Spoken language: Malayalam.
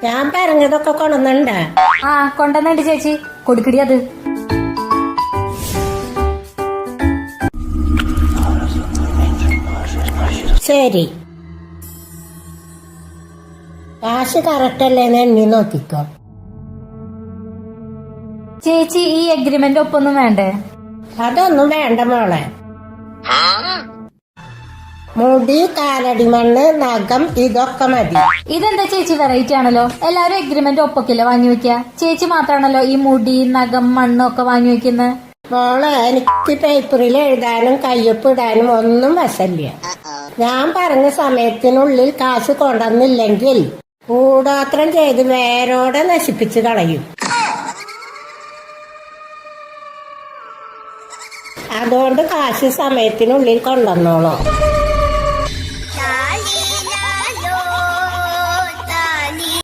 ഞാൻ പറഞ്ഞതൊക്കെ കൊണ്ടുവന്നുണ്ട്. ആ കൊണ്ടുവന്നുണ്ട് ചേച്ചി, കൊടുക്കടി അത്. ശരി, കാശ് കറക്റ്റ് അല്ലേന്ന് എണ്ണി നോക്കിക്കോ. ചേച്ചി ഈ എഗ്രിമെന്റ് ഒപ്പൊന്നും വേണ്ടേ? അതൊന്നും വേണ്ട മോളെ. മുടി, കാലടി മണ്ണ്, നഖം ഇതൊക്കെ മതി. ഇതെന്താ ചേച്ചി വെറൈറ്റി ആണല്ലോ? എല്ലാരും എഗ്രിമെന്റ് ഒപ്പൊക്കില്ല വാങ്ങി വെക്ക, ചേച്ചി മാത്രാണല്ലോ ഈ മുടി, നഖം, മണ്ണും ഒക്കെ വാങ്ങി വെക്കുന്നത്. മോളെ, എനിക്ക് പേപ്പറിൽ എഴുതാനും കയ്യൊപ്പ് ഇടാനും ഒന്നും വശമില്ല. ഞാൻ പറഞ്ഞ സമയത്തിനുള്ളിൽ കാശ് കൊണ്ടുവന്നില്ലെങ്കിൽ കൂടോത്രം ചെയ്ത് വേരോടെ നശിപ്പിച്ച് കളയും. അതുകൊണ്ട് കാശ് സമയത്തിനുള്ളിൽ കൊണ്ടുവന്നോളൂ.